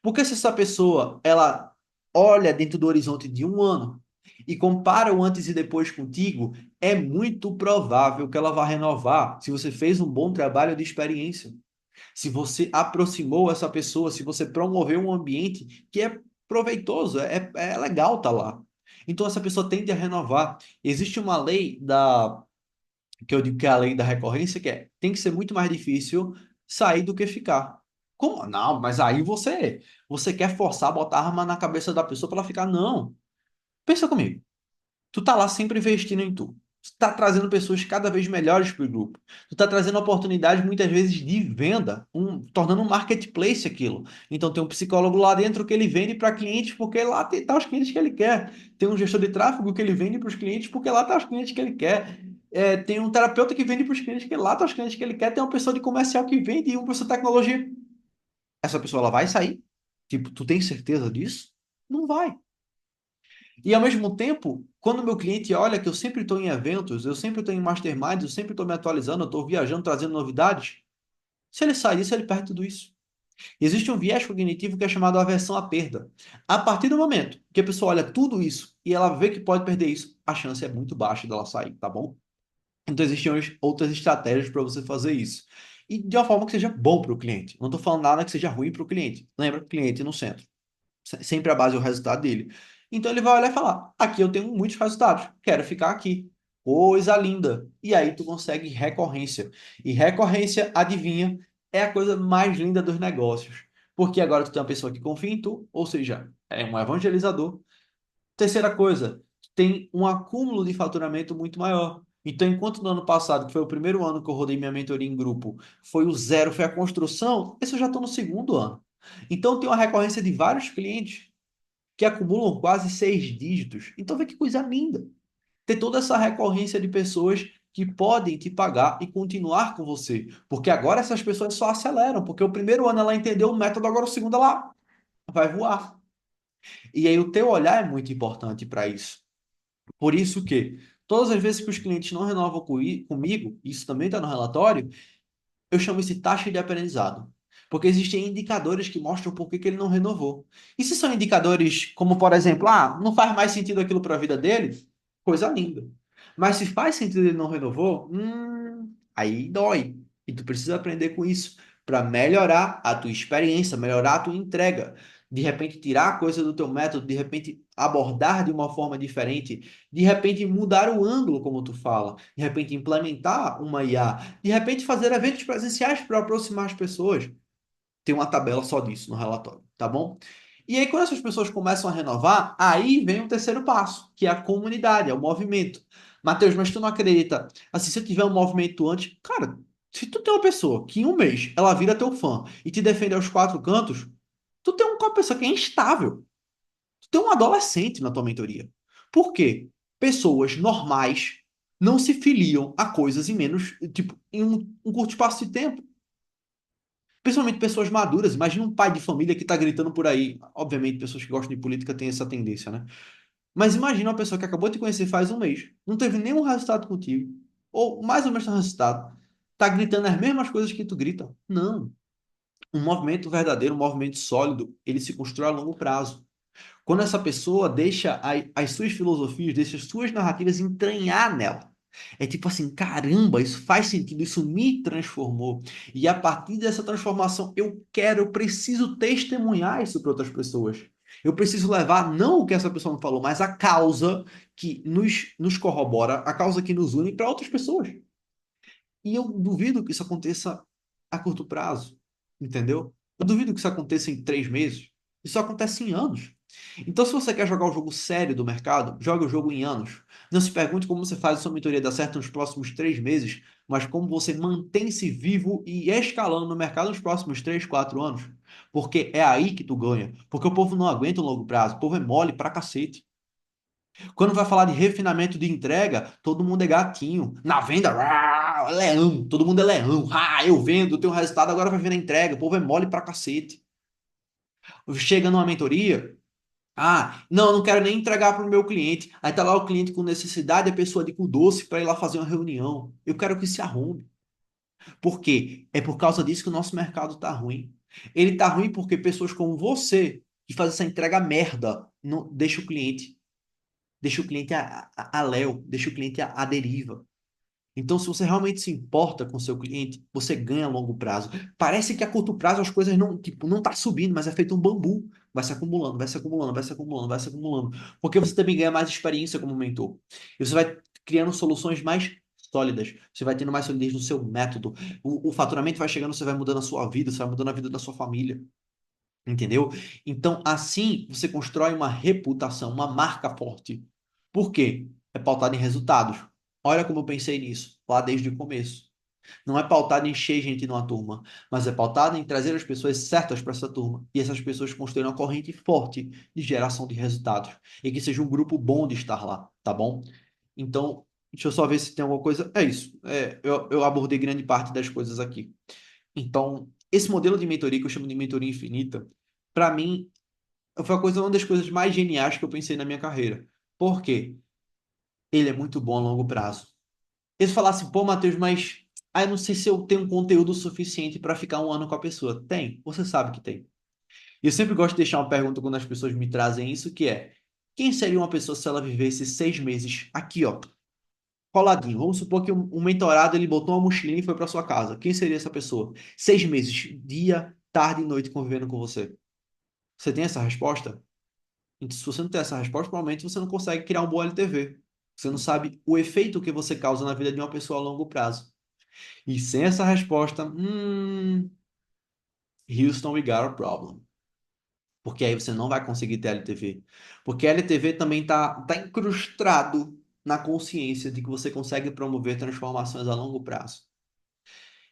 Porque se essa pessoa ela olha dentro do horizonte de 1 ano e compara o antes e depois contigo, é muito provável que ela vá renovar se você fez um bom trabalho de experiência. Se você aproximou essa pessoa, se você promoveu um ambiente que é proveitoso, é legal estar lá. Então essa pessoa tende a renovar. Existe uma lei que eu digo que é a lei da recorrência, que tem que ser muito mais difícil sair do que ficar. Como? Não, mas aí você quer forçar, botar arma na cabeça da pessoa para ela ficar. Não. Pensa comigo. Tu tá lá sempre investindo em tu. Tu tá trazendo pessoas cada vez melhores para o grupo. Tu tá trazendo oportunidades muitas vezes de venda, tornando um marketplace aquilo. Então tem um psicólogo lá dentro que ele vende para clientes porque lá tá os clientes que ele quer. Tem um gestor de tráfego que ele vende para os clientes porque lá tá os clientes que ele quer. Tem um terapeuta que vende para os clientes que lá tá os clientes que ele quer. Tem uma pessoa de comercial que vende e uma pessoa de tecnologia. Essa pessoa ela vai sair? Tipo, tu tem certeza disso? Não vai. E ao mesmo tempo, quando o meu cliente olha que eu sempre estou em eventos, eu sempre estou em masterminds, eu sempre estou me atualizando, eu estou viajando, trazendo novidades, se ele sai disso, ele perde tudo isso. Existe um viés cognitivo que é chamado aversão à perda. A partir do momento que a pessoa olha tudo isso e ela vê que pode perder isso, a chance é muito baixa dela sair, tá bom? Então existem outras estratégias para você fazer isso. E de uma forma que seja bom para o cliente. Não estou falando nada que seja ruim para o cliente. Lembra, cliente no centro. Sempre a base é o resultado dele. Então ele vai olhar e falar: aqui eu tenho muitos resultados, quero ficar aqui. Coisa linda. E aí tu consegue recorrência. E recorrência, adivinha, é a coisa mais linda dos negócios. Porque agora tu tem uma pessoa que confia em tu, ou seja, é um evangelizador. Terceira coisa, tem um acúmulo de faturamento muito maior. Então, enquanto no ano passado, que foi o primeiro ano que eu rodei minha mentoria em grupo, foi o zero, foi a construção, esse eu já estou no segundo ano. Então, tem uma recorrência de vários clientes que acumulam quase 6 dígitos. Então, vê que coisa linda. Ter toda essa recorrência de pessoas que podem te pagar e continuar com você. Porque agora essas pessoas só aceleram, porque o primeiro ano ela entendeu o método, agora o segundo ela vai voar. E aí o teu olhar é muito importante para isso. Por isso que todas as vezes que os clientes não renovam comigo, isso também está no relatório, eu chamo isso de taxa de aprendizado. Porque existem indicadores que mostram por que que ele não renovou. E se são indicadores como, por exemplo, não faz mais sentido aquilo para a vida dele, coisa linda. Mas se faz sentido ele não renovou, aí dói. E tu precisa aprender com isso para melhorar a tua experiência, melhorar a tua entrega. De repente tirar a coisa do teu método, de repente abordar de uma forma diferente, de repente mudar o ângulo como tu fala, de repente implementar uma IA, de repente fazer eventos presenciais para aproximar as pessoas. Tem uma tabela só disso no relatório, tá bom? E aí, quando essas pessoas começam a renovar, aí vem o terceiro passo, que é a comunidade, é o movimento. Matheus, mas tu não acredita? Assim, se eu tiver um movimento antes, cara, se tu tem uma pessoa que em um mês ela vira teu fã e te defende aos quatro cantos, tu tem uma pessoa que é instável. Tu tem um adolescente na tua mentoria. Por quê? Pessoas normais não se filiam a coisas em menos, tipo, em um curto espaço de tempo. Principalmente pessoas maduras. Imagina um pai de família que está gritando por aí. Obviamente, pessoas que gostam de política têm essa tendência, né? Mas imagina uma pessoa que acabou de te conhecer faz um mês, não teve nenhum resultado contigo, ou mais ou menos um resultado, tá gritando as mesmas coisas que tu grita. Não. Um movimento verdadeiro, um movimento sólido, ele se constrói a longo prazo. Quando essa pessoa deixa as suas filosofias, deixa as suas narrativas entranhar nela. É tipo assim, caramba, isso faz sentido, isso me transformou. E a partir dessa transformação, eu preciso testemunhar isso para outras pessoas. Eu preciso levar não o que essa pessoa me falou, mas a causa que nos corrobora, a causa que nos une para outras pessoas. E eu duvido que isso aconteça a curto prazo, entendeu? Eu duvido que isso aconteça em 3 meses. Isso acontece em anos. Então, se você quer jogar o jogo sério do mercado, jogue o jogo em anos. Não se pergunte como você faz a sua mentoria dar certo nos próximos 3 meses, mas como você mantém-se vivo e escalando no mercado nos próximos 3, 4 anos. Porque é aí que tu ganha. Porque o povo não aguenta o longo prazo. O povo é mole pra cacete. Quando vai falar de refinamento de entrega, todo mundo é gatinho. Na venda, leão. Todo mundo é leão. Eu vendo, eu tenho resultado, agora vai ver na entrega. O povo é mole pra cacete. Chega numa mentoria, não, eu não quero nem entregar para o meu cliente. Aí tá lá o cliente com necessidade, a pessoa de com doce para ir lá fazer uma reunião. Eu quero que se arrume. Por quê? É por causa disso que o nosso mercado tá ruim. Ele tá ruim porque pessoas como você, que faz essa entrega merda, não deixa o cliente a léu, deixa o cliente a deriva. Então, se você realmente se importa com o seu cliente, você ganha a longo prazo. Parece que a curto prazo as coisas não, tipo, não tá subindo, mas é feito um bambu. Vai se acumulando, vai se acumulando, vai se acumulando, vai se acumulando. Porque você também ganha mais experiência como mentor. E você vai criando soluções mais sólidas. Você vai tendo mais solidez no seu método. O faturamento vai chegando, você vai mudando a sua vida, você vai mudando a vida da sua família. Entendeu? Então, assim, você constrói uma reputação, uma marca forte. Por quê? É pautado em resultados. Olha como eu pensei nisso, lá desde o começo. Não é pautado em encher gente numa turma, mas é pautado em trazer as pessoas certas para essa turma. E essas pessoas construírem uma corrente forte de geração de resultados. E que seja um grupo bom de estar lá, tá bom? Então, deixa eu só ver se tem alguma coisa. É isso. Eu abordei grande parte das coisas aqui. Então, esse modelo de mentoria que eu chamo de mentoria infinita, para mim, foi uma das coisas mais geniais que eu pensei na minha carreira. Por quê? Ele é muito bom a longo prazo. Eles falassem, pô, Matheus, mas eu não sei se eu tenho conteúdo suficiente para ficar um ano com a pessoa. Tem, você sabe que tem. E eu sempre gosto de deixar uma pergunta quando as pessoas me trazem isso, que é: quem seria uma pessoa se ela vivesse 6 meses aqui, ó, coladinho? Vamos supor que um mentorado ele botou uma mochilinha e foi para sua casa. Quem seria essa pessoa? 6 meses, dia, tarde e noite convivendo com você. Você tem essa resposta? Então, se você não tem essa resposta, provavelmente você não consegue criar um bom LTV. Você não sabe o efeito que você causa na vida de uma pessoa a longo prazo. E sem essa resposta, Houston, we got a problem. Porque aí você não vai conseguir ter LTV. Porque LTV também tá incrustado na consciência de que você consegue promover transformações a longo prazo.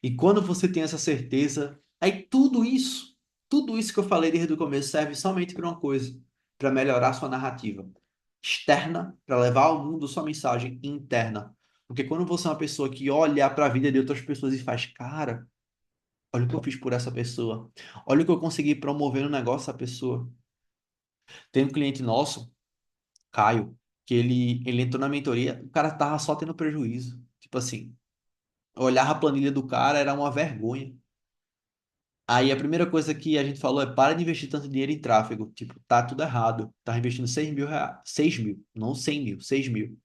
E quando você tem essa certeza, aí tudo isso que eu falei desde o começo serve somente para uma coisa, para melhorar sua narrativa externa, para levar ao mundo sua mensagem interna. Porque quando você é uma pessoa que olha para a vida de outras pessoas e faz, cara, olha o que eu fiz por essa pessoa, olha o que eu consegui promover no negócio dessa pessoa. Tem um cliente nosso, Caio, que ele entrou na mentoria, o cara tava só tendo prejuízo. Tipo assim, olhar a planilha do cara era uma vergonha. Aí a primeira coisa que a gente falou é para de investir tanto dinheiro em tráfego. Tipo, tá tudo errado. Tá investindo 6 mil reais. 6 mil, não 100 mil, 6 mil.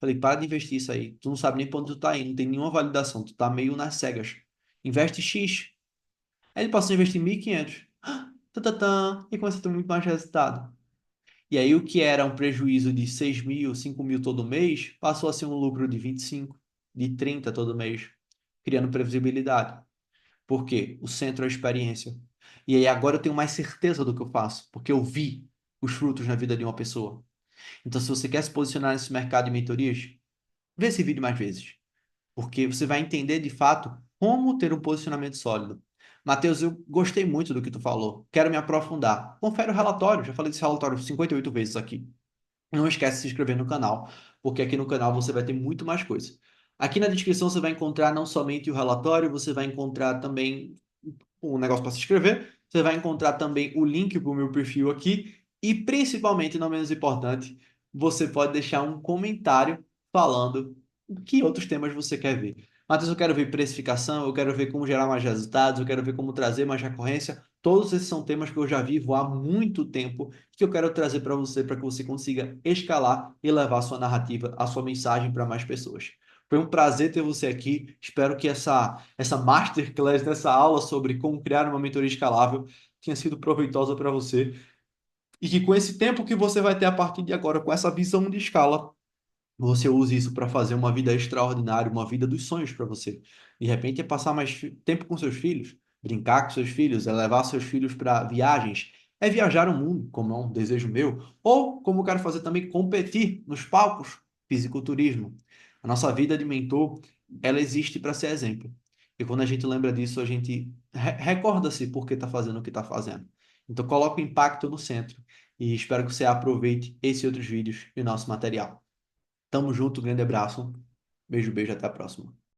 Falei, para de investir isso aí. Tu não sabe nem pra onde tu tá indo, não tem nenhuma validação. Tu tá meio nas cegas. Investe X. Aí ele passou a investir 1.500. Tatatã, e começa a ter muito mais resultado. E aí o que era um prejuízo de 6 mil, 5 mil todo mês, passou a ser um lucro de 25, de 30 todo mês, criando previsibilidade. Por quê? O centro é a experiência. E aí agora eu tenho mais certeza do que eu faço, porque eu vi os frutos na vida de uma pessoa. Então, se você quer se posicionar nesse mercado de mentorias, vê esse vídeo mais vezes, porque você vai entender de fato como ter um posicionamento sólido. Matheus, eu gostei muito do que tu falou. Quero me aprofundar. Confere o relatório. Já falei desse relatório 58 vezes aqui. Não esquece de se inscrever no canal, porque aqui no canal você vai ter muito mais coisa. Aqui na descrição você vai encontrar não somente o relatório, você vai encontrar também um negócio para se inscrever, você vai encontrar também o link para o meu perfil aqui e principalmente, não menos importante, você pode deixar um comentário falando que outros temas você quer ver. Matheus, eu quero ver precificação, eu quero ver como gerar mais resultados, eu quero ver como trazer mais recorrência. Todos esses são temas que eu já vivo há muito tempo que eu quero trazer para que você consiga escalar e levar a sua narrativa, a sua mensagem para mais pessoas. Foi um prazer ter você aqui. Espero que essa masterclass, dessa aula sobre como criar uma mentoria escalável tenha sido proveitosa para você e que com esse tempo que você vai ter a partir de agora, com essa visão de escala, você use isso para fazer uma vida extraordinária, uma vida dos sonhos para você. De repente é passar mais tempo com seus filhos. brincar com seus filhos, é levar seus filhos para viagens, é viajar o mundo, como é um desejo meu, ou como eu quero fazer também, competir nos palcos, fisiculturismo. A nossa vida de mentor, ela existe para ser exemplo. E quando a gente lembra disso, a gente recorda-se por que está fazendo o que está fazendo. Então, coloca o impacto no centro. E espero que você aproveite esse e outros vídeos e o nosso material. Tamo junto, grande abraço. Beijo, beijo, até a próxima.